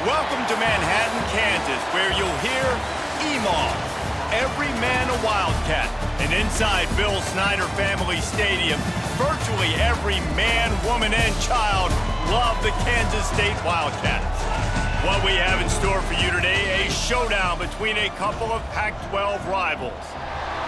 Welcome to Manhattan, Kansas, where you'll hear EMAW, every man a Wildcat. And inside Bill Snyder Family Stadium, virtually every man, woman, and child love the Kansas State Wildcats. What we have in store for you today, a showdown between a couple of Pac-12 rivals.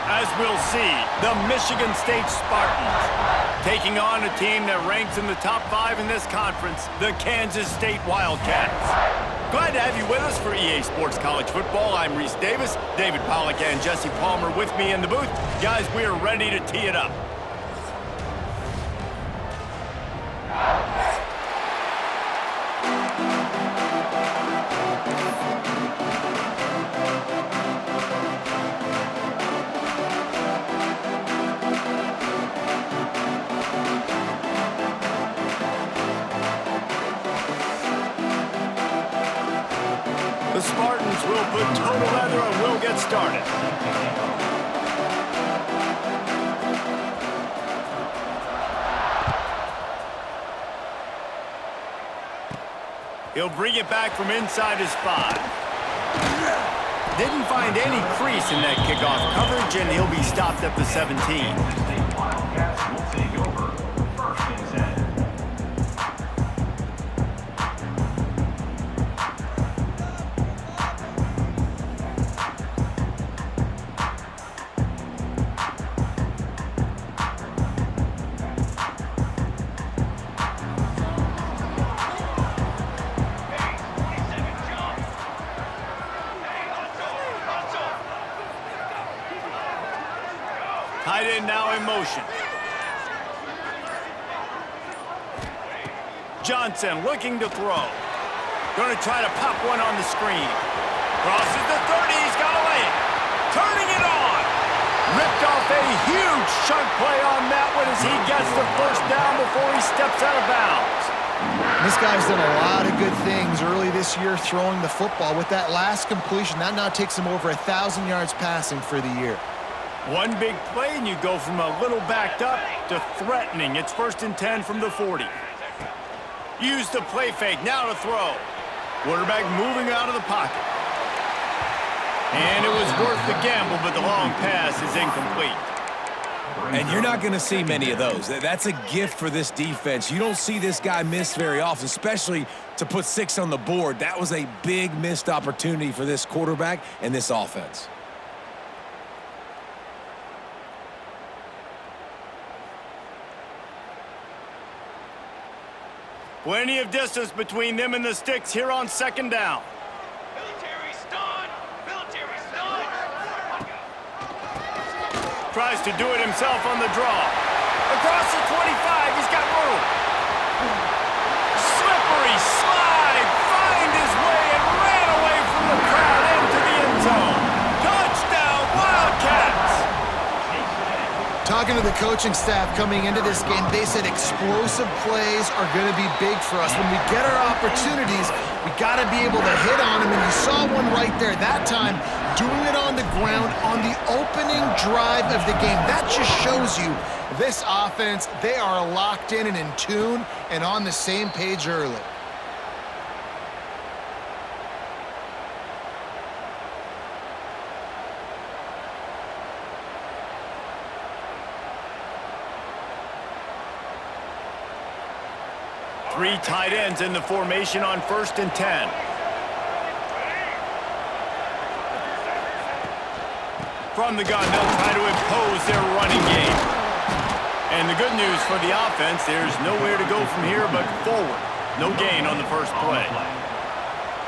As we'll see, the Michigan State Spartans taking on a team that ranks in the top 5 in this conference, the Kansas State Wildcats. Glad to have you with us for EA Sports College Football. I'm Reese Davis, David Pollack and Jesse Palmer with me in the booth. Guys, we are ready to tee it up. The Spartans will put total leather and we'll get started. He'll bring it back from inside his 5. Didn't find any crease in that kickoff coverage, and he'll be stopped at the 17. end now in motion. Johnson looking to throw. Going to try to pop one on the screen. Crosses the 30, he's got to lay it. Turning it on. Ripped off a huge chunk play on that one as he gets the first down before he steps out of bounds. This guy's done a lot of good things early this year throwing the football. With that last completion, that now takes him over 1,000 yards passing for the year. One big play and you go from a little backed up to threatening. It's 1st and 10 from the 40. Use the play fake, now to throw. Quarterback moving out of the pocket. And it was worth the gamble, but the long pass is incomplete. And you're not going to see many of those. That's a gift for this defense. You don't see this guy miss very often, especially to put 6 on the board. That was a big missed opportunity for this quarterback and this offense. Plenty of distance between them and the sticks here on 2nd down. Military stun! Military stun! Tries to do it himself on the draw. Across the 25, he's got room. Slippery slide, find his way and ran away from the crowd into the end zone. Touchdown, Wildcats! Talking to the coaching staff coming into this game, they said explosive plays are going to be big for us. When we get our opportunities, we got to be able to hit on them, and you saw one right there. That time, doing it on the ground on the opening drive of the game. That just shows you this offense, they are locked in and in tune and on the same page early. Three tight ends in the formation on 1st and 10. From the gun, they'll try to impose their running game. And the good news for the offense, there's nowhere to go from here but forward. No gain on the first play.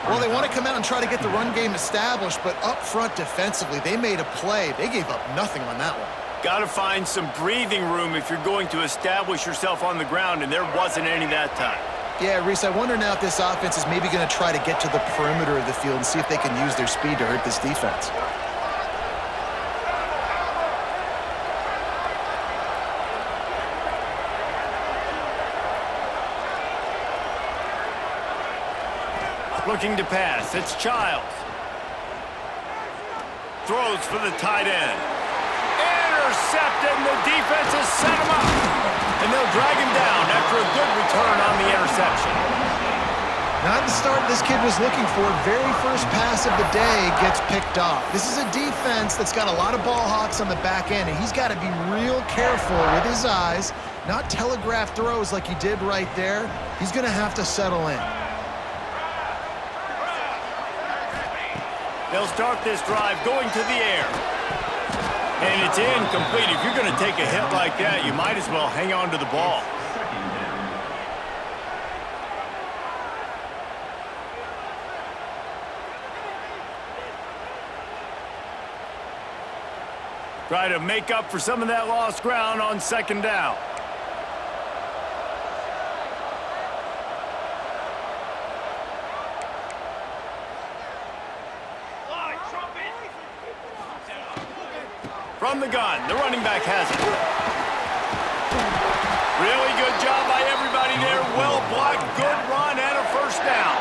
Well, they want to come out and try to get the run game established, but up front defensively, they made a play. They gave up nothing on that one. Got to find some breathing room if you're going to establish yourself on the ground, and there wasn't any that time. Yeah, Reese, I wonder now if this offense is maybe going to try to get to the perimeter of the field and see if they can use their speed to hurt this defense. Looking to pass, it's Childs. Throws for the tight end. Intercepted, and the defense has set him up. And they'll drag him down after a good return on the interception. Not the start this kid was looking for. Very first pass of the day gets picked off. This is a defense that's got a lot of ball hawks on the back end, and he's got to be real careful with his eyes, not telegraph throws like he did right there. He's going to have to settle in. They'll start this drive going to the air. And it's incomplete. If you're going to take a hit like that, you might as well hang on to the ball. Try to make up for some of that lost ground on 2nd down. From the gun, the running back has it. Really good job by everybody there. Well blocked, good run, and a first down.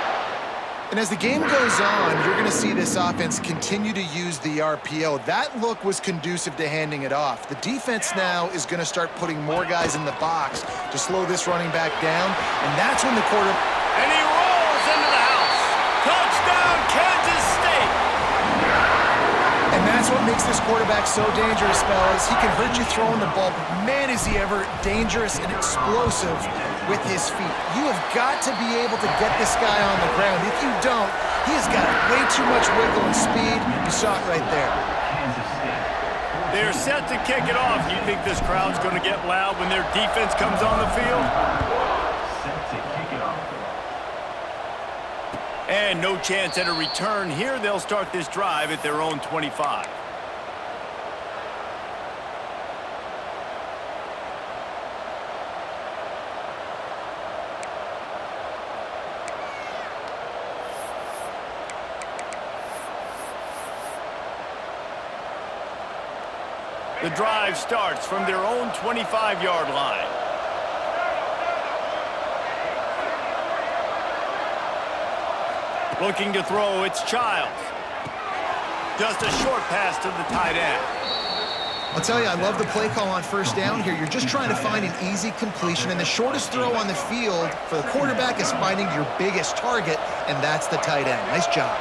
And as the game goes on, you're going to see this offense continue to use the RPO. That look was conducive to handing it off. The defense now is going to start putting more guys in the box to slow this running back down, and that's when the quarter... And he rolls into the house. Touchdown, Kansas State. And that's what makes this quarterback so dangerous, fellas. He can hurt you throwing the ball, but man, is he ever dangerous and explosive with his feet. You have got to be able to get this guy on the ground. If you don't, he has got way too much wiggle and speed. You saw it right there. They're set to kick it off. You think this crowd's going to get loud when their defense comes on the field? And no chance at a return here. They'll start this drive at their own 25. The drive starts from their own 25-yard line. Looking to throw, it's Childs. Just a short pass to the tight end. I'll tell you, I love the play call on first down here. You're just trying to find an easy completion, and the shortest throw on the field for the quarterback is finding your biggest target, and that's the tight end. Nice job.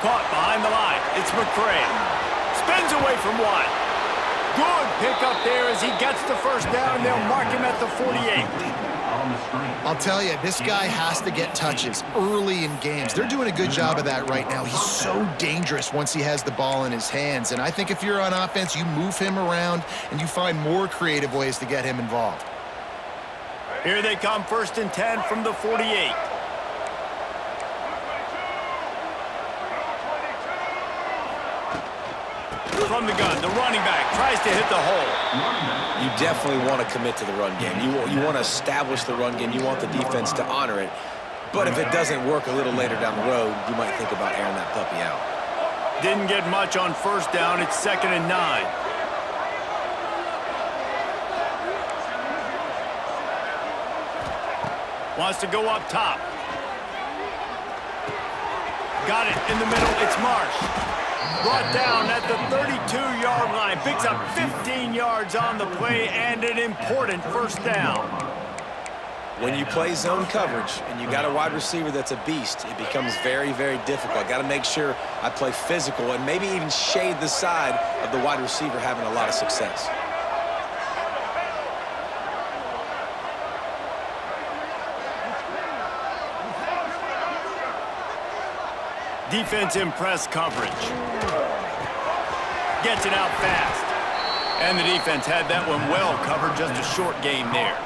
Caught behind the line. It's McCray. Spins away from one. Good pickup there as he gets the first down, and they'll mark him at the 48. I'll tell you, this guy has to get touches early in games. They're doing a good job of that right now. He's so dangerous once he has the ball in his hands. And I think if you're on offense, you move him around and you find more creative ways to get him involved. Here they come, 1st and 10 from the 48. From the gun, the running back tries to hit the hole. You definitely want to commit to the run game. You want to establish the run game. You want the defense to honor it. But if it doesn't work a little later down the road, you might think about airing that puppy out. Didn't get much on first down. It's 2nd and 9. Wants to go up top. Got it in the middle. It's Marsh. Brought down at the 32-yard line. Picks up 15 yards on the play and an important first down. When you play zone coverage and you got a wide receiver that's a beast, it becomes very, very difficult. Got to make sure I play physical and maybe even shade the side of the wide receiver having a lot of success. Defense in press coverage. Gets it out fast. And the defense had that one well covered. Just a short game there.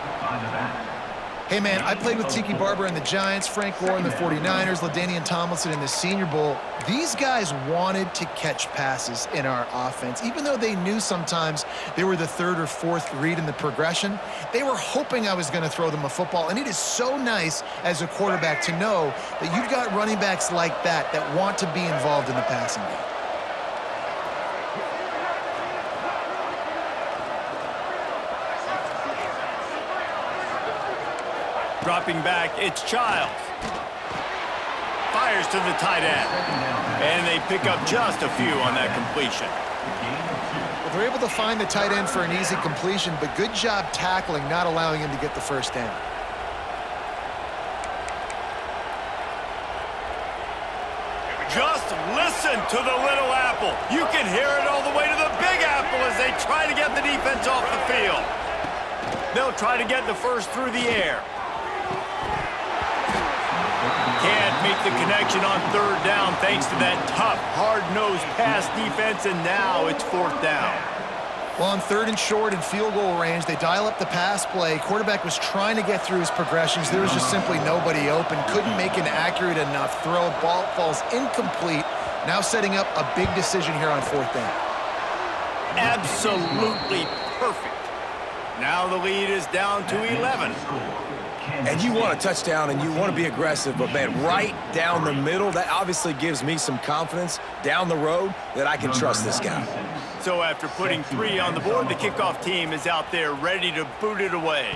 Hey, man, I played with Tiki Barber and the Giants, Frank Gore and the 49ers, LaDainian Tomlinson in the Senior Bowl. These guys wanted to catch passes in our offense. Even though they knew sometimes they were the 3rd or 4th read in the progression, they were hoping I was going to throw them a football. And it is so nice as a quarterback to know that you've got running backs like that that want to be involved in the passing game. Dropping back, it's Childs. Fires to the tight end. And they pick up just a few on that completion. Well, they're able to find the tight end for an easy completion, but good job tackling, not allowing him to get the first down. Just listen to the little apple. You can hear it all the way to the big apple as they try to get the defense off the field. They'll try to get the first through the air. Can't make the connection on 3rd down thanks to that tough, hard-nosed pass defense, and now it's 4th down. Well, on 3rd and short and field goal range, they dial up the pass play. Quarterback was trying to get through his progressions. There was just simply nobody open. Couldn't make an accurate enough throw. Ball falls incomplete. Now setting up a big decision here on 4th down. Absolutely perfect. Now the lead is down to 11. And you want a touchdown and you want to be aggressive, but, man, right down the middle, that obviously gives me some confidence down the road that I can trust this guy. So after putting 3 on the board, the kickoff team is out there ready to boot it away.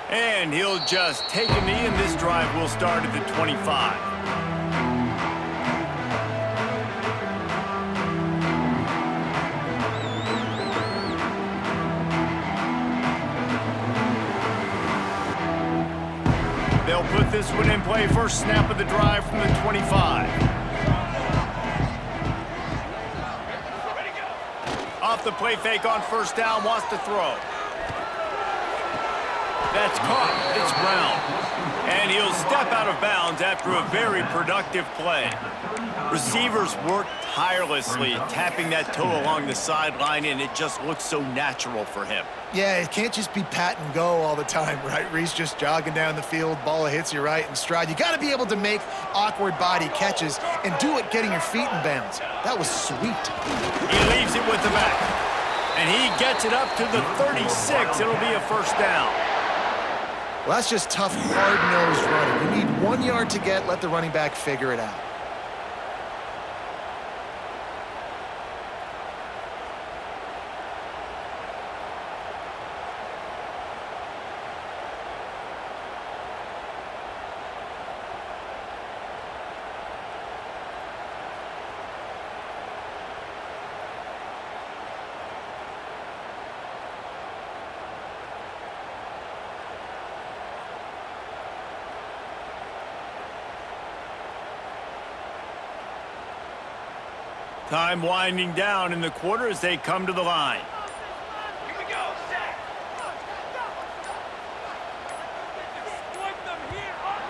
And he'll just take a knee, and this drive will start at the 25. They'll put this one in play. First snap of the drive from the 25. Off the play fake on first down, wants to throw. That's caught. It's Brown. And he'll step out of bounds after a very productive play. Receivers work tirelessly, tapping that toe along the sideline, and it just looks so natural for him. Yeah, it can't just be pat and go all the time, right? Reese just jogging down the field, ball hits you right in stride. You got to be able to make awkward body catches and do it getting your feet in bounds. That was sweet. He leaves it with the back, and he gets it up to the 36. It'll be a first down. Well, that's just tough, hard-nosed running. You need 1 yard to get, let the running back figure it out. Time winding down in the quarter as they come to the line. Here we go, set. Wipe them here on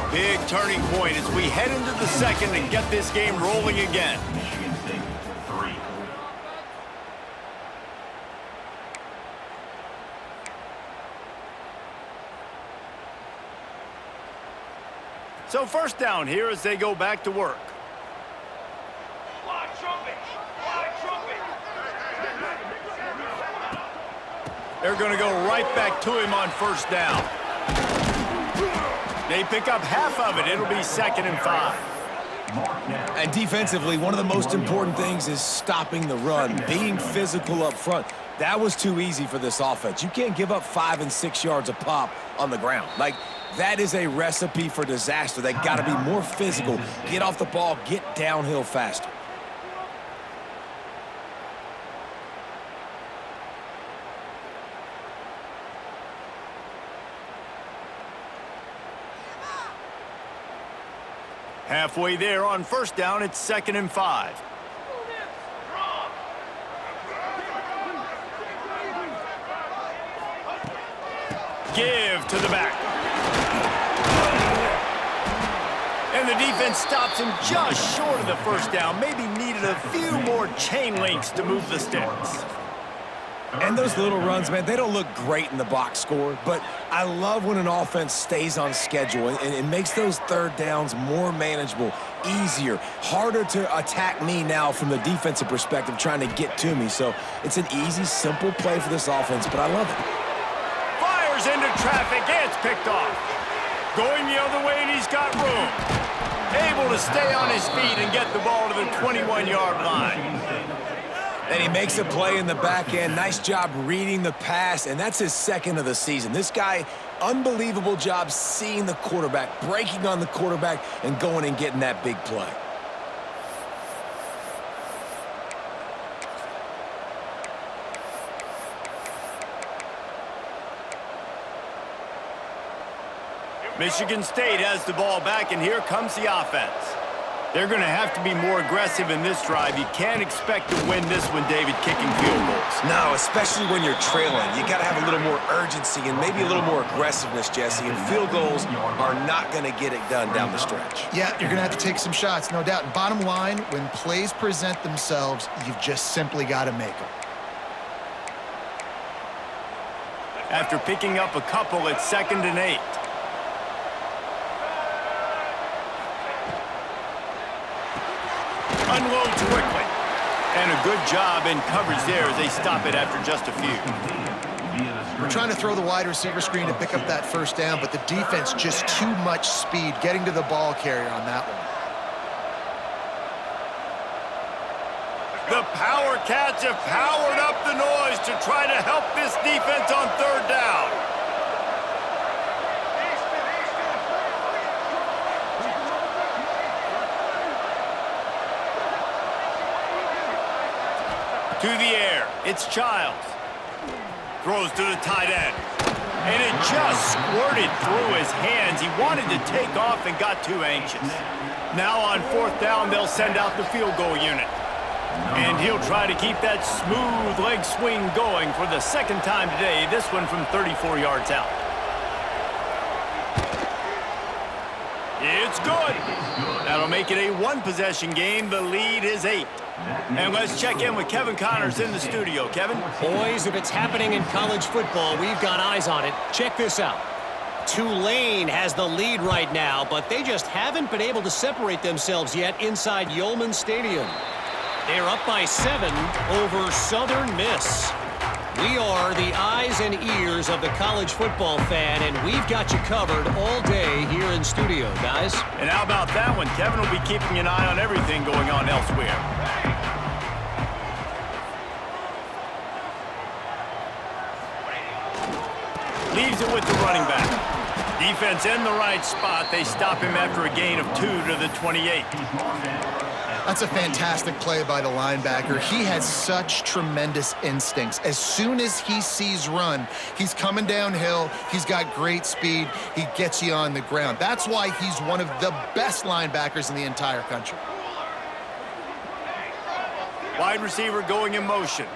this. Big turning point as we head into the second and get this game rolling again. So first down here as they go back to work. Fly trumpet. Fly trumpet. They're going to go right back to him on first down. They pick up half of it. It'll be 2nd and 5. And defensively, one of the most important things is stopping the run, being physical up front. That was too easy for this offense. You can't give up 5 and 6 yards a pop on the ground. Like, that is a recipe for disaster. They got to be more physical, get off the ball, get downhill faster. Halfway there on first down, it's 2nd and 5. Give to the back. And the defense stops him just short of the first down. Maybe needed a few more chain links to move the sticks. And those little runs, man, they don't look great in the box score, but I love when an offense stays on schedule and it makes those third downs more manageable, easier, harder to attack me now from the defensive perspective trying to get to me. So it's an easy, simple play for this offense, but I love it. Fires into traffic, and it's picked off. Going the other way, and he's got room. Able to stay on his feet and get the ball to the 21-yard line. And he makes a play in the back end. Nice job reading the pass, and that's his 2nd of the season. This guy, unbelievable job seeing the quarterback, breaking on the quarterback, and going and getting that big play. Michigan State has the ball back, and here comes the offense. They're going to have to be more aggressive in this drive. You can't expect to win this one, David, kicking field goals. No, especially when you're trailing. You got to have a little more urgency and maybe a little more aggressiveness, Jesse, and field goals are not going to get it done down the stretch. Yeah, you're going to have to take some shots, no doubt. Bottom line, when plays present themselves, you've just simply got to make them. After picking up a couple, it's 2nd and 8. Unloads quickly. And a good job in coverage there as they stop it after just a few. We're trying to throw the wide receiver screen to pick up that first down, but the defense just too much speed getting to the ball carrier on that one. The Power Cats have powered up the noise to try to help this defense on third down. To the air, it's Childs. Throws to the tight end. And it just squirted through his hands. He wanted to take off and got too anxious. Now on fourth down, they'll send out the field goal unit. And he'll try to keep that smooth leg swing going for the 2nd time today, this one from 34 yards out. It's good. That'll make it a one-possession game. The lead is 8. And let's check in with Kevin Connors in the studio. Kevin? Boys, if it's happening in college football, we've got eyes on it. Check this out. Tulane has the lead right now, but they just haven't been able to separate themselves yet inside Yulman Stadium. They're up by 7 over Southern Miss. We are the eyes and ears of the college football fan, and we've got you covered all day here in studio, guys. And how about that one? Kevin will be keeping an eye on everything going on elsewhere. Leaves it with the running back. Defense in the right spot. They stop him after a gain of 2 to the 28. That's a fantastic play by the linebacker. He has such tremendous instincts. As soon as he sees run, he's coming downhill. He's got great speed. He gets you on the ground. That's why he's one of the best linebackers in the entire country. Wide receiver going in motion.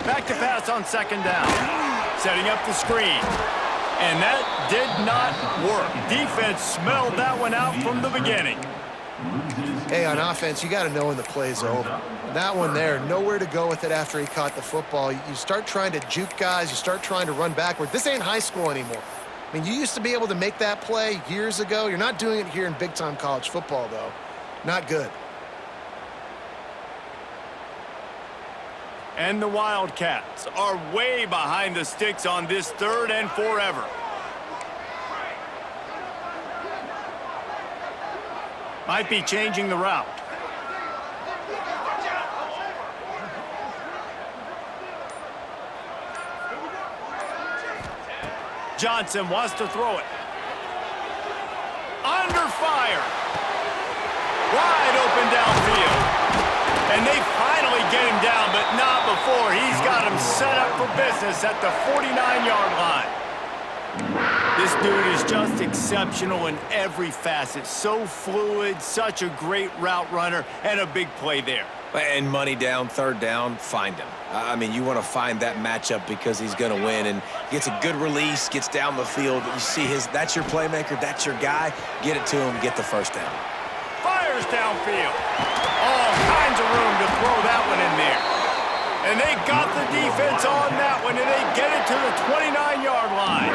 Back to pass on second down. Setting up the screen. And that did not work. Defense smelled that one out from the beginning. Hey, on offense, you got to know when the play's over. That one there, nowhere to go with it after he caught the football. You start trying to juke guys. You start trying to run backward. This ain't high school anymore. I mean, you used to be able to make that play years ago. You're not doing it here in big-time college football, though. Not good. And the Wildcats are way behind the sticks on this 3rd and forever. Might be changing the route. Johnson wants to throw it. Under fire. Wide open downfield. And they finally get him down, but not before. He's got him set up for business at the 49-yard line. This dude is just exceptional in every facet. So fluid, such a great route runner, and a big play there. And money down, 3rd down, find him. I mean, you want to find that matchup because he's going to win, and gets a good release, gets down the field. You see that's your playmaker, that's your guy. Get it to him, get the 1st down. Fires downfield. All kinds of room to throw that one in there. And they got the defense on that one, and they get it to the 29-yard line.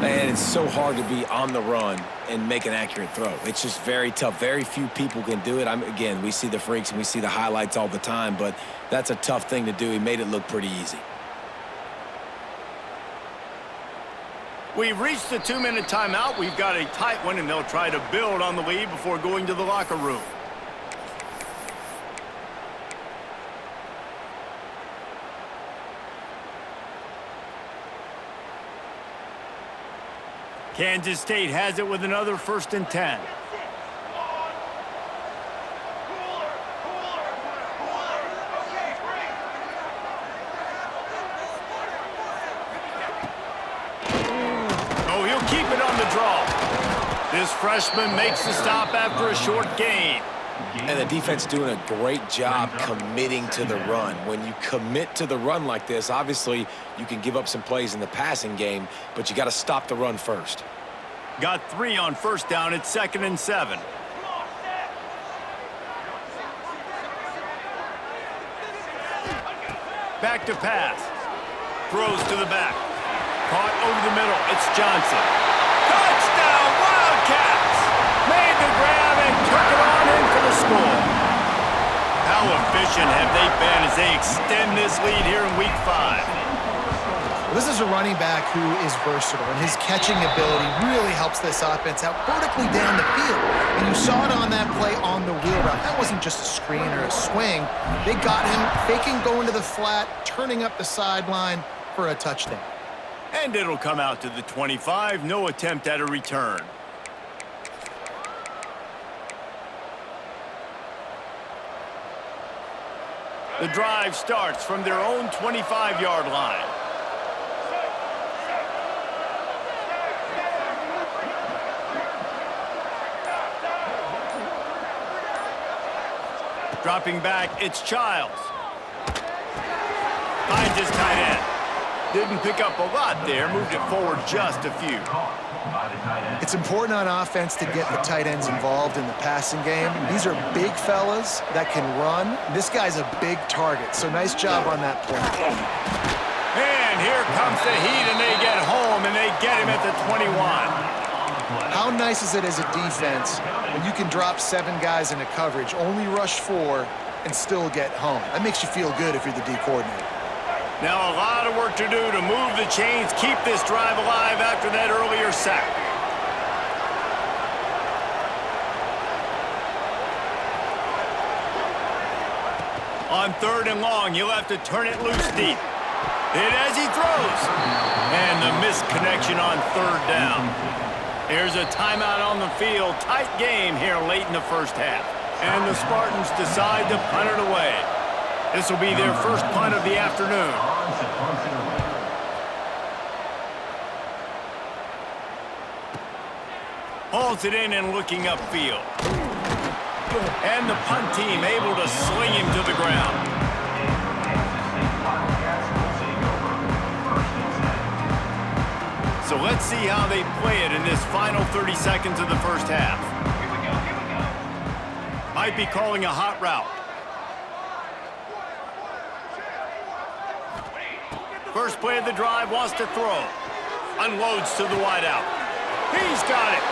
And it's so hard to be on the run and make an accurate throw. It's just very tough. Very few people can do it. Again, we see the freaks and we see the highlights all the time, but that's a tough thing to do. He made it look pretty easy. We've reached the 2-minute timeout. We've got a tight one, and they'll try to build on the lead before going to the locker room. Kansas State has it with another 1st and 10. Oh, he'll keep it on the draw. This freshman makes the stop after a short gain. And the defense doing a great job committing to the run. When you commit to the run like this, obviously you can give up some plays in the passing game, but you got to stop the run first. Got 3 on 1st down. It's 2nd and 7. Back to pass. Throws to the back. Caught over the middle. It's Johnson. Touchdown, Wildcats! Made the grab and took it on in for the score. How efficient have they been as they extend this lead here in Week 5? This is a running back who is versatile, and his catching ability really helps this offense out vertically down the field. And you saw it on that play on the wheel route. That wasn't just a screen or a swing. They got him faking going to the flat, turning up the sideline for a touchdown. And it'll come out to the 25. No attempt at a return. The drive starts from their own 25-yard line. Dropping back, it's Childs. Finds his tight end. Didn't pick up a lot there, moved it forward just a few. It's important on offense to get the tight ends involved in the passing game. These are big fellas that can run. This guy's a big target, so nice job on that play. And here comes the heat, and they get home, and they get him him at the 21. How nice is it as a defense when you can drop 7 guys into coverage, only rush 4, and still get home? That makes you feel good if you're the D coordinator. Now a lot of work to do to move the chains, keep this drive alive after that earlier sack. On 3rd and long, he'll have to turn it loose deep. Hit as he throws. And the missed connection on 3rd down. Here's a timeout on the field. Tight game here late in the first half. And the Spartans decide to punt it away. This will be their first punt of the afternoon. Holds it in and looking upfield. And the punt team able to sling him to the ground. So let's see how they play it in this final 30 seconds of the first half. Here we go. Might be calling a hot route. First play of the drive, wants to throw. Unloads to the wideout. He's got it.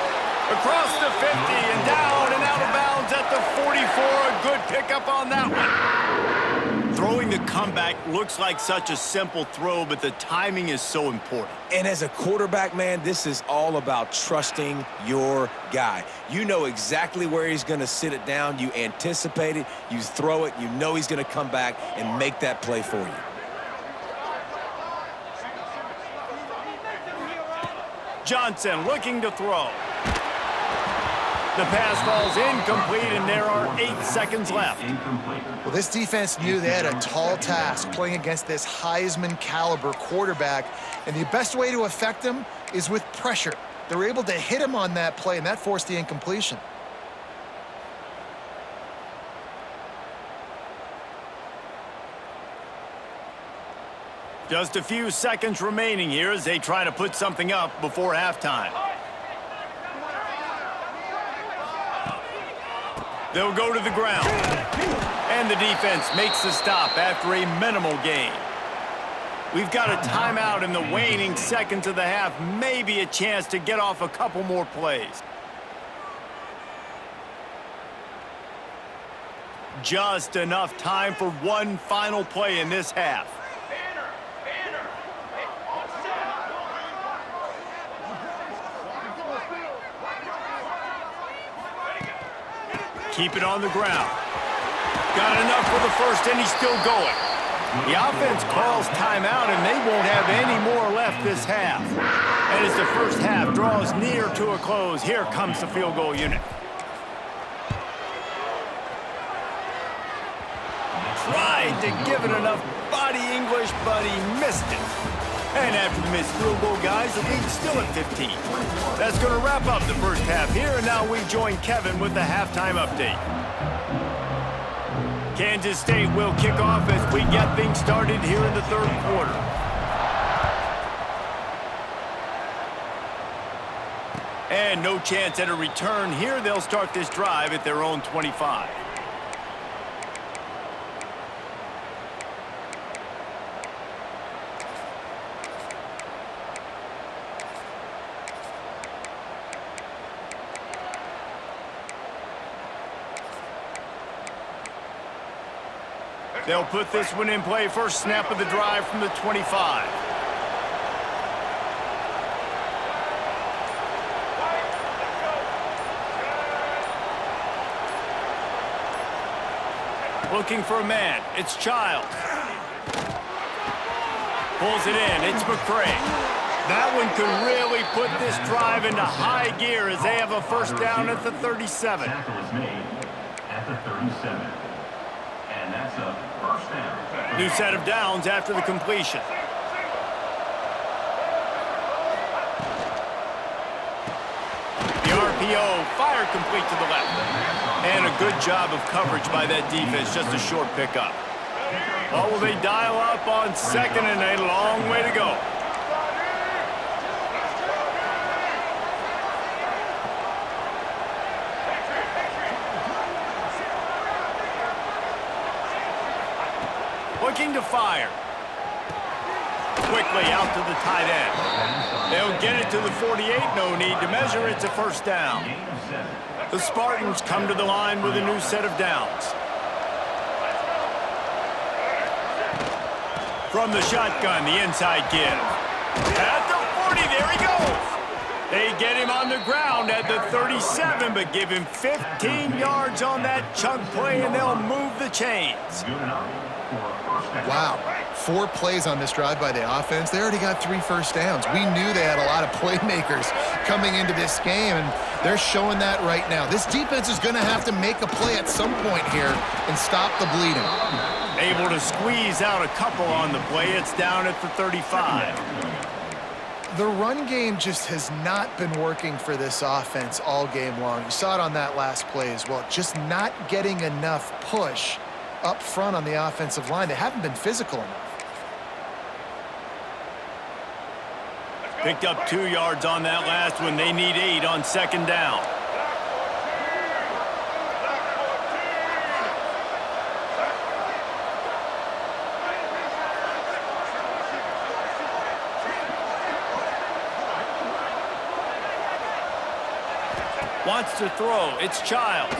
Across the 50 and down and out of bounds at the 44. A good pickup on that one. Throwing the comeback looks like such a simple throw, but the timing is so important. And as a quarterback, man, this is all about trusting your guy. You know exactly where he's going to sit it down. You anticipate it. You throw it. You know he's going to come back and make that play for you. Johnson looking to throw. The pass falls incomplete, and there are 8 seconds left. Well, this defense knew they had a tall task playing against this Heisman caliber quarterback, and the best way to affect him is with pressure. They were able to hit him on that play, and that forced the incompletion. Just a few seconds remaining here as they try to put something up before halftime. They'll go to the ground. And the defense makes the stop after a minimal gain. We've got a timeout in the waning seconds of the half. Maybe a chance to get off a couple more plays. Just enough time for one final play in this half. Keep it on the ground. Got enough for the first, and he's still going. The offense calls timeout, and they won't have any more left this half. And as the first half draws near to a close, here comes the field goal unit. Tried to give it enough body English, but he missed it. And after the missed field goal, guys, the lead's still at 15. That's going to wrap up the first half here, and now we join Kevin with the halftime update. Kansas State will kick off as we get things started here in the third quarter. And no chance at a return here. They'll start this drive at their own 25. They'll put this one in play. First snap of the drive from the 25. Looking for a man. It's Childs. Pulls it in. It's McCray. That one could really put this drive into high gear as they have a first down at the 37. Tackle is made at the 37. And that's a first down. New set of downs after the completion. The RPO, fire complete to the left. And a good job of coverage by that defense, just a short pickup. Well, will they dial up on second and a long way to go? Looking to fire. Quickly out to the tight end. They'll They'll get it to the 48, no need to measure. It's a first down. The Spartans come to the line with a new set of downs. From the shotgun, the inside give. At the 40, there he goes. They get him on the ground at the 37, but give him 15 yards on that chunk play, and they'll move the chains. Wow, 4 plays on this drive by the offense. They already got 3 first downs. We knew they had a lot of playmakers coming into this game, and they're showing that right now. This defense is going to have to make a play at some point here and stop the bleeding. Able to squeeze out a couple on the play. It's down at the 35. The run game just has not been working for this offense all game long. You saw it on that last play as well. Just not getting enough push up front on the offensive line. They haven't been physical enough. Picked up 2 yards on that last one. They need 8 on second down. Wants to throw. It's Childs.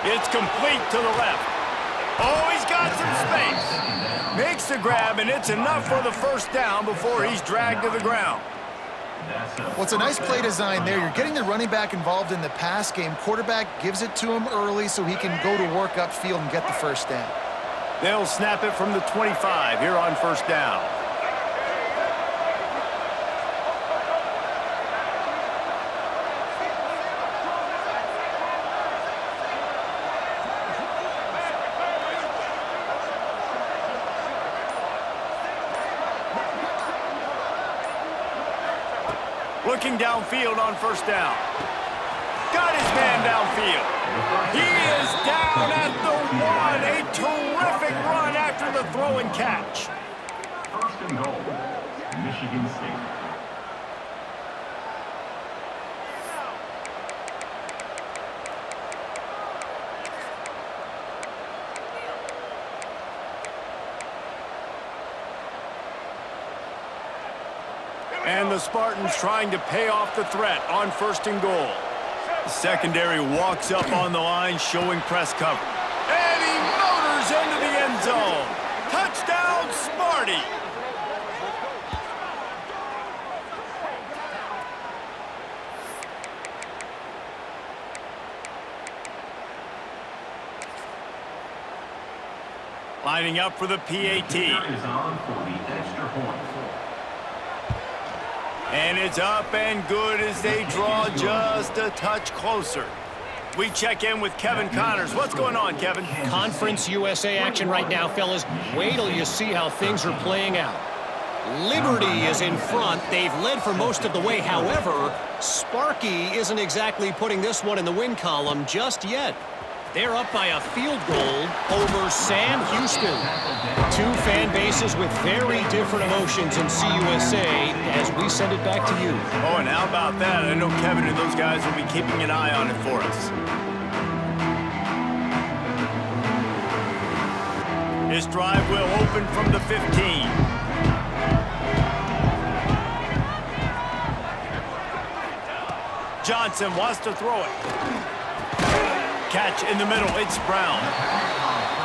It's complete to the left. Oh, he's got some space. Makes the grab, and it's enough for the first down before he's dragged to the ground. Well, it's a nice play design there. You're getting the running back involved in the pass game. Quarterback gives it to him early so he can go to work upfield and get the first down. They'll snap it from the 25 here on first down. Looking downfield on first down. Got his man downfield. He is down at the 1. A terrific run after the throw and catch. First and goal, Michigan State. And the Spartans trying to pay off the threat on first and goal. The secondary walks up on the line, showing press cover. And he motors into the end zone. Touchdown, Sparty! Lining up for the PAT. Is on for the extra point. And it's up and good as they draw just a touch closer. We check in with Kevin Connors. What's going on, Kevin? Conference USA action right now, fellas. Wait till you see how things are playing out. Liberty is in front. They've led for most of the way. However, Sparky isn't exactly putting this one in the win column just yet. They're up by a field goal over Sam Houston. 2 fan bases with very different emotions in CUSA as we send it back to you. Oh, and how about that? I know Kevin and those guys will be keeping an eye on it for us. This drive will open from the 15. Johnson wants to throw it. Catch in the middle, it's Brown.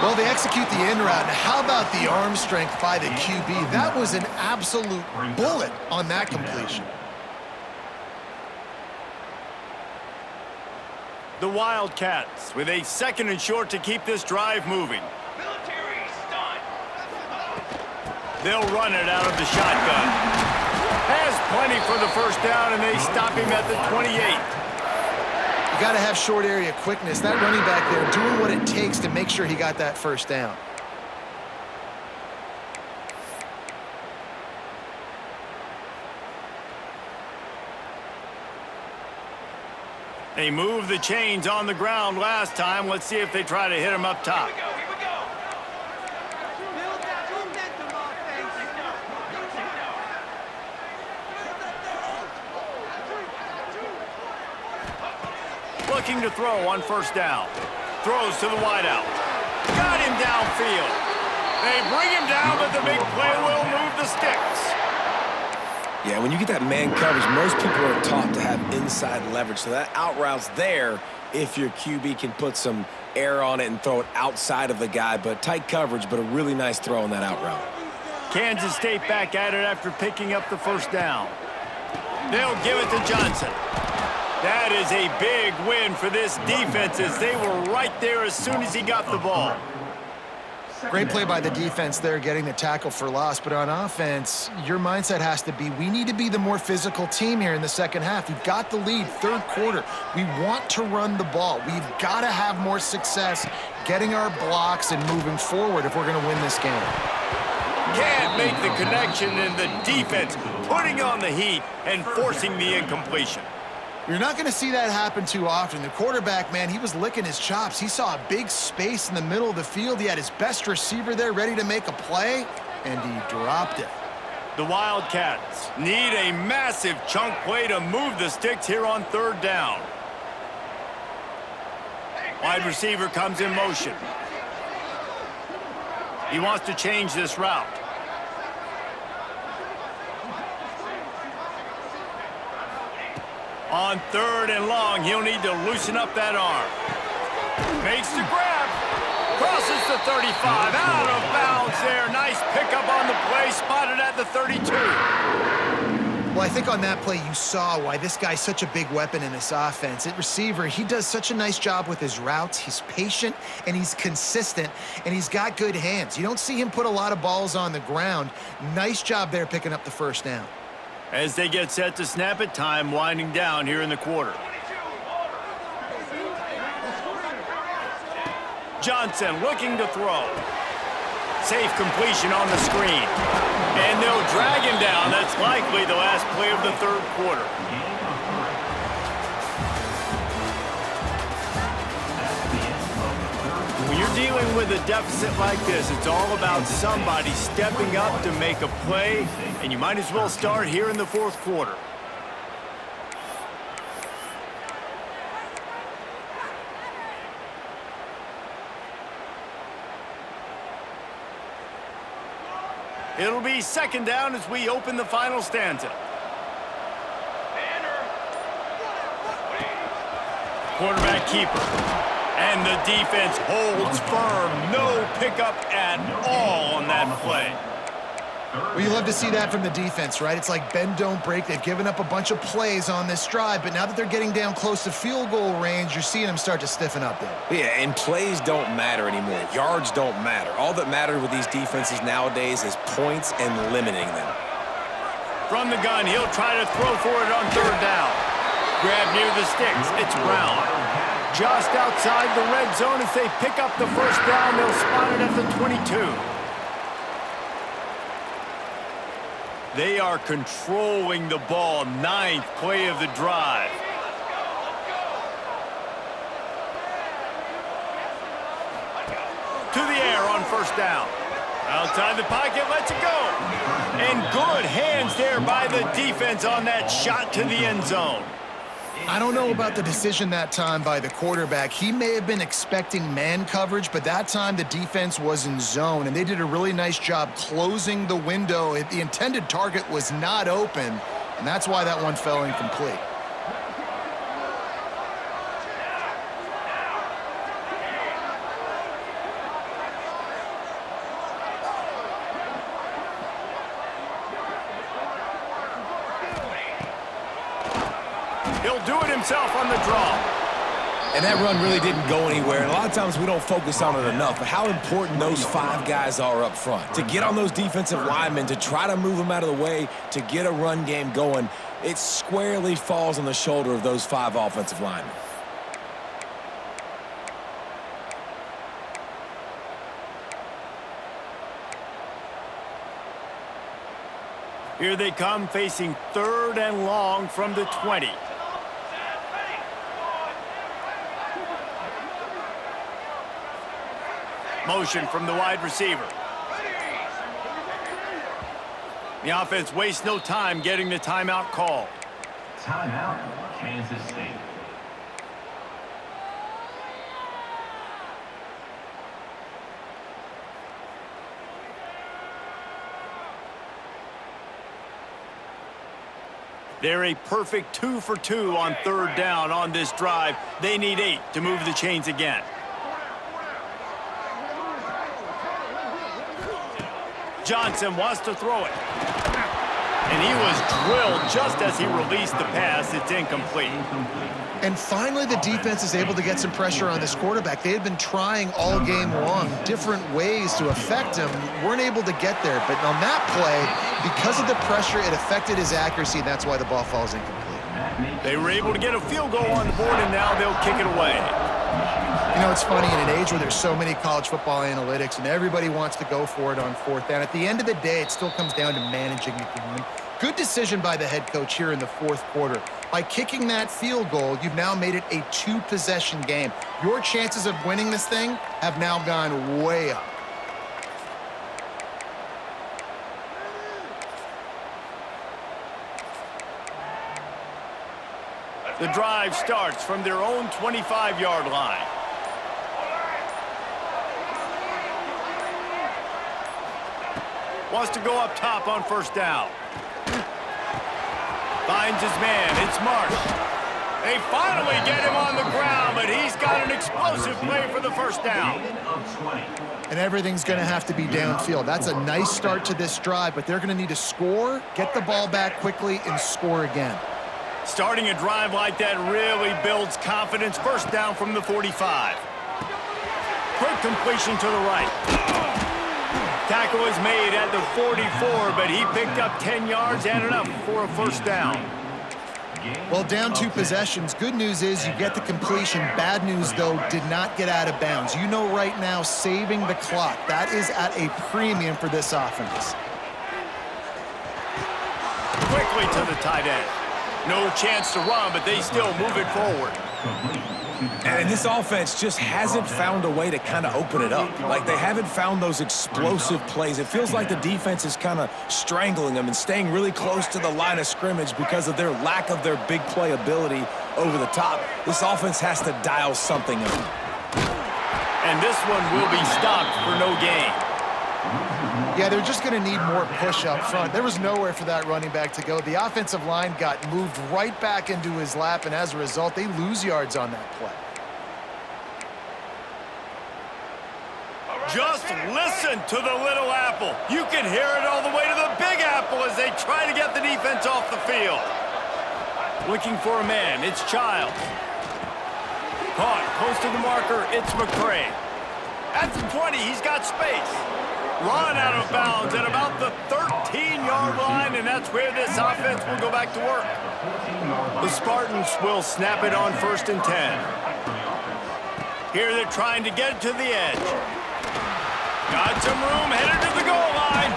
Well, they execute the in route. Now, how about the arm strength by the QB? That was an absolute bullet on that completion. The Wildcats with a second and short to keep this drive moving. Military stunt. They'll run it out of the shotgun. Has plenty for the first down, and they stop him at the 28. You got to have short area quickness. That running back there doing what it takes to make sure he got that first down. They moved the chains on the ground last time. Let's see if they try to hit him up top. Here we go. Build that momentum offense. Looking to throw on first down. Throws to the wideout. Got him downfield. They bring him down, but the big play will move the sticks. Yeah, when you get that man coverage, most people are taught to have inside leverage. So that out route's there if your QB can put some air on it and throw it outside of the guy. But tight coverage, but a really nice throw on that out route. Kansas State back at it after picking up the first down. They'll give it to Johnson. That is a big win for this defense as they were right there as soon as he got the ball. Great play by the defense there, getting the tackle for loss. But on offense, your mindset has to be, we need to be the more physical team here in the second half. We've got the lead, third quarter. We want to run the ball. We've got to have more success getting our blocks and moving forward if we're going to win this game. Can't make the connection, and the defense putting on the heat and forcing the incompletion. You're not going to see that happen too often. The quarterback, man, he was licking his chops. He saw a big space in the middle of the field. He had his best receiver there ready to make a play, and he dropped it. The Wildcats need a massive chunk play to move the sticks here on third down. Wide receiver comes in motion. He wants to change this route. On third and long, he'll need to loosen up that arm. Makes the grab. Crosses the 35. Out of bounds there. Nice pickup on the play. Spotted at the 32. Well, I think on that play you saw why this guy's such a big weapon in this offense. At receiver, he does such a nice job with his routes. He's patient, and he's consistent, and he's got good hands. You don't see him put a lot of balls on the ground. Nice job there picking up the first down. As they get set to snap it, time winding down here in the quarter. Johnson looking to throw. Safe completion on the screen. And they'll drag him down. That's likely the last play of the third quarter. When you're dealing with a deficit like this, it's all about somebody stepping up to make a play, and you might as well start here in the fourth quarter. It'll be second down as we open the final stanza. Quarterback keeper. And the defense holds firm. No pickup at all on that play. Well, you love to see that from the defense, right? It's like bend, don't break. They've given up a bunch of plays on this drive, but now that they're getting down close to field goal range, you're seeing them start to stiffen up there. Yeah, and plays don't matter anymore. Yards don't matter. All that matters with these defenses nowadays is points and limiting them. From the gun, he'll try to throw for it on third down. Grab near the sticks. It's Brown. Just outside the red zone as they pick up the first down. They'll spot it at the 22. They are controlling the ball. Ninth play of the drive. To the air on first down. Outside the pocket, lets it go. And good hands there by the defense on that shot to the end zone. I don't know about the decision that time by the quarterback. He may have been expecting man coverage, but that time the defense was in zone, and they did a really nice job closing the window. The intended target was not open, and that's why that one fell incomplete. He'll do it himself on the draw. And that run really didn't go anywhere. And a lot of times we don't focus on it enough, but how important those five guys are up front. To get on those defensive linemen, to try to move them out of the way, to get a run game going, it squarely falls on the shoulder of those five offensive linemen. Here they come, facing third and long from the 20. Motion from the wide receiver. The offense wastes no time getting the timeout called. Timeout, Kansas State. They're a perfect 2 for 2 on third down on this drive. They need 8 to move the chains again. Johnson wants to throw it. And he was drilled just as he released the pass. It's incomplete. And finally, the defense is able to get some pressure on this quarterback. They had been trying all game long different ways to affect him. Weren't able to get there. But on that play, because of the pressure, it affected his accuracy, and that's why the ball falls incomplete. They were able to get a field goal on the board, and now they'll kick it away. You know, it's funny, in an age where there's so many college football analytics and everybody wants to go for it on fourth down, at the end of the day, it still comes down to managing the game. Good decision by the head coach here in the fourth quarter. By kicking that field goal, you've now made it a 2-possession game. Your chances of winning this thing have now gone way up. The drive starts from their own 25-yard line. Wants to go up top on first down. Finds his man. It's Marsh. They finally get him on the ground, but he's got an explosive play for the first down. And everything's going to have to be downfield. That's a nice start to this drive, but they're going to need to score, get the ball back quickly, and score again. Starting a drive like that really builds confidence. First down from the 45. Quick completion to the right. Tackle is made at the 44, but he picked up 10 yards and enough for a first down. Well, down 2 possessions. Good news is you get the completion. Bad news, though, did not get out of bounds. You know right now, saving the clock. That is at a premium for this offense. Quickly to the tight end. No chance to run, but they still move it forward. And this offense just hasn't found a way to kind of open it up. Like, they haven't found those explosive plays. It feels like the defense is kind of strangling them and staying really close to the line of scrimmage because of their lack of their big play ability over the top. This offense has to dial something up. And this one will be stopped for no gain. Yeah, they're just going to need more push up front. There was nowhere for that running back to go. The offensive line got moved right back into his lap, and as a result, they lose yards on that play. Just listen to the little apple. You can hear it all the way to the big apple as they try to get the defense off the field. Looking for a man, it's Childs. Caught close to the marker, it's McCray. At the 20, he's got space. Run out of bounds at about the 13-yard line, and that's where this offense will go back to work. The Spartans will snap it on 1st and 10. Here they're trying to get it to the edge. Got some room, headed to the goal line.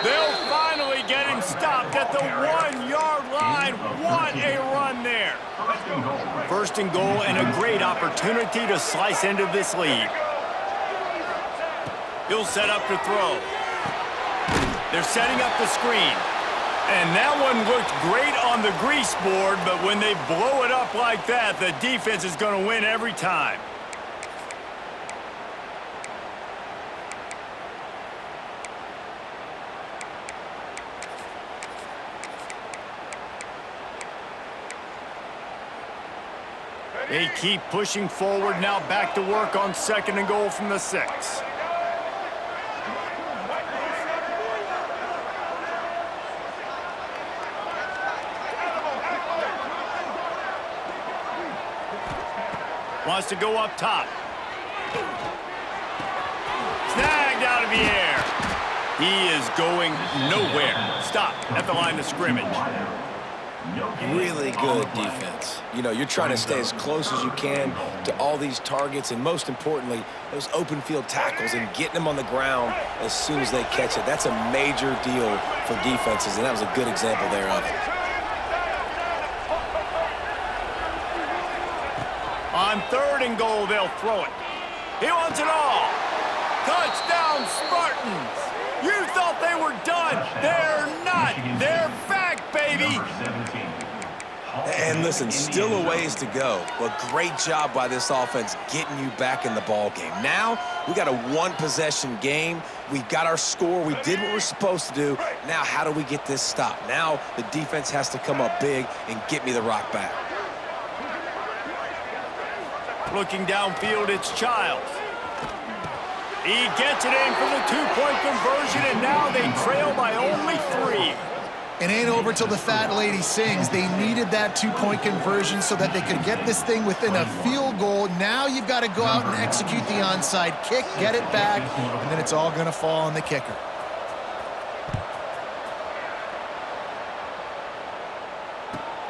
They'll finally get him stopped at the 1-yard line. What a run there. 1st and goal, and a great opportunity to slice into this lead. He'll set up to throw. They're setting up the screen. And that one looked great on the grease board, but when they blow it up like that, the defense is going to win every time. They keep pushing forward, now back to work on 2nd and goal from the 6. Wants to go up top. Snagged out of the air. He is going nowhere. Stop at the line of scrimmage. Really good defense. You know, you're trying to stay as close as you can to all these targets, and most importantly, those open field tackles and getting them on the ground as soon as they catch it. That's a major deal for defenses, and that was a good example there of it. On 3rd and goal, they'll throw it. He wants it all. Touchdown, Spartans. You thought they were done. They're not. They're back, baby. And listen, still a ways to go, but great job by this offense getting you back in the ball game. Now, we got a one-possession game. We got our score. We did what we're supposed to do. Now, how do we get this stopped? Now, the defense has to come up big and get me the rock back. Looking downfield, it's Childs. He gets it in for the two-point conversion, and now they trail by only 3. It ain't over till the fat lady sings. They needed that two-point conversion so that they could get this thing within a field goal. Now you've got to go out and execute the onside kick, get it back, and then it's all going to fall on the kicker.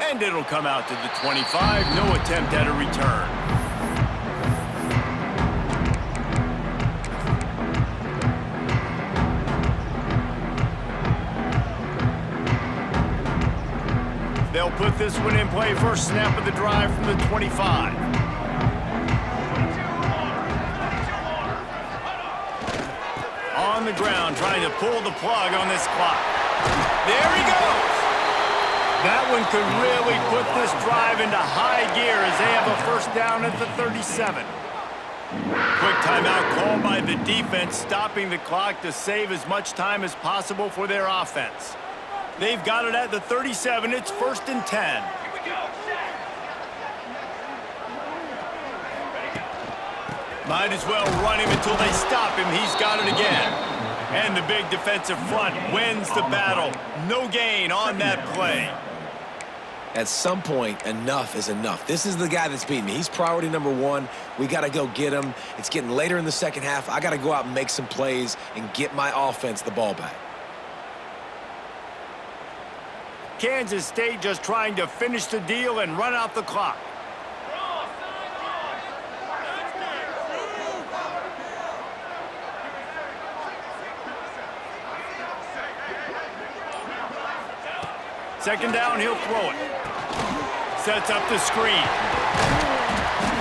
And it'll come out to the 25. No attempt at a return. They'll put this one in play. First snap of the drive from the 25. On the ground, trying to pull the plug on this clock. There he goes. That one could really put this drive into high gear as they have a first down at the 37. Quick timeout called by the defense, stopping the clock to save as much time as possible for their offense. They've got it at the 37. It's 1st and 10. Might as well run him until they stop him. He's got it again. And the big defensive front wins the battle. No gain on that play. At some point, enough is enough. This is the guy that's beating me. He's priority number 1. We got to go get him. It's getting later in the second half. I got to go out and make some plays and get my offense the ball back. Kansas State just trying to finish the deal and run out the clock. Second down, he'll throw it. Sets up the screen.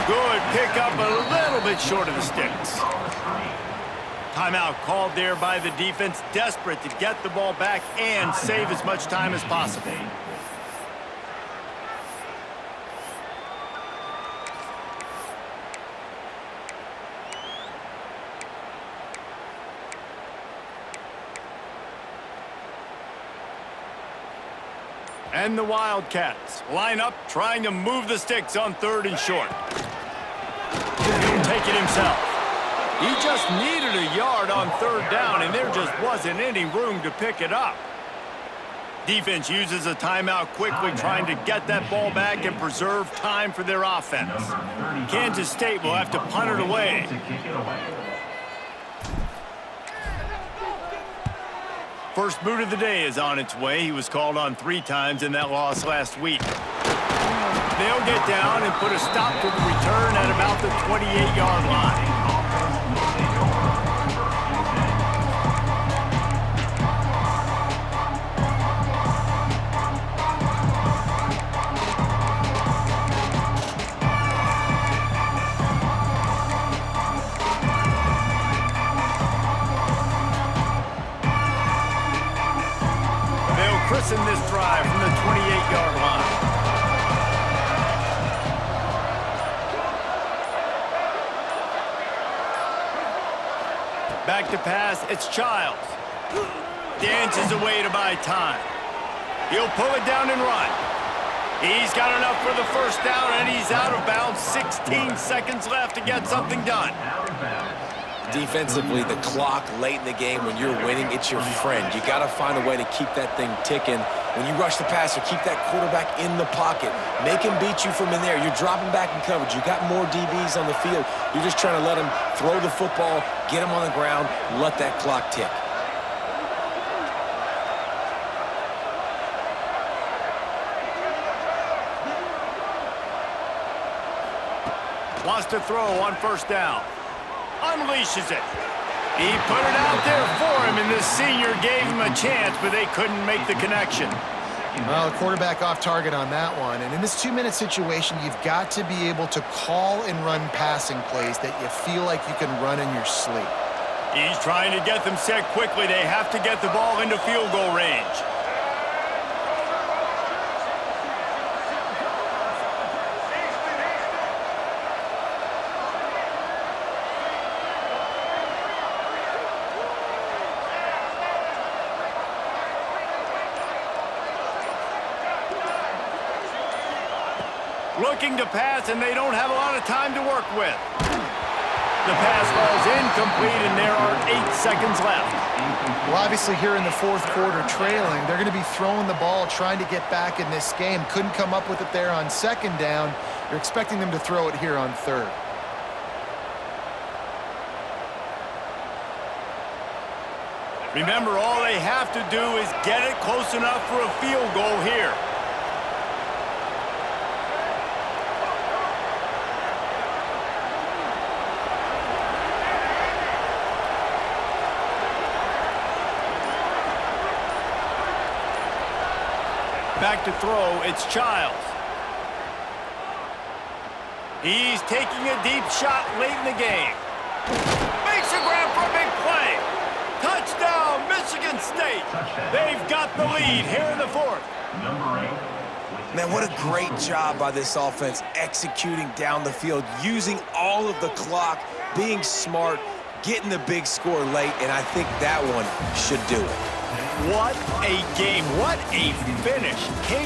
Good pickup, a little bit short of the sticks. Timeout called there by the defense, desperate to get the ball back and save as much time as possible. And the Wildcats line up, trying to move the sticks on 3rd and short. He'll take it himself. He just needed a yard on 3rd down, and there just wasn't any room to pick it up. Defense uses a timeout quickly, trying to get that ball back and preserve time for their offense. Kansas State will have to punt it away. First boot of the day is on its way. He was called on 3 times in that loss last week. They'll get down and put a stop to the return at about the 28-yard line. Christen this drive from the 28-yard line. Back to pass, it's Childs. Dances away to buy time. He'll pull it down and run. He's got enough for the first down, and he's out of bounds. 16 seconds left to get something done. Defensively, the clock late in the game, when you're winning, it's your friend. You got to find a way to keep that thing ticking. When you rush the passer, keep that quarterback in the pocket. Make him beat you from in there. You're dropping back in coverage. You got more DBs on the field. You're just trying to let him throw the football, get him on the ground, let that clock tick. Wants to throw on first down. Unleashes it. He put it out there for him, and the senior gave him a chance, but they couldn't make the connection. Well, the quarterback off target on that one. And in this 2-minute situation, you've got to be able to call and run passing plays that you feel like you can run in your sleep. He's trying to get them set quickly. They have to get the ball into field goal range. Looking to pass, and they don't have a lot of time to work with. The pass falls incomplete, and there are 8 seconds left. Well, obviously here in the fourth quarter trailing, they're going to be throwing the ball, trying to get back in this game. Couldn't come up with it there on second down. You're expecting them to throw it here on third. Remember, all they have to do is get it close enough for a field goal here. Back to throw, it's Childs. He's taking a deep shot late in the game. Makes a grab for a big play. Touchdown, Michigan State. They've got the lead here in the fourth. Number 8. Man, what a great job by this offense executing down the field, using all of the clock, being smart, getting the big score late, and I think that one should do it. What a game. What a finish. Came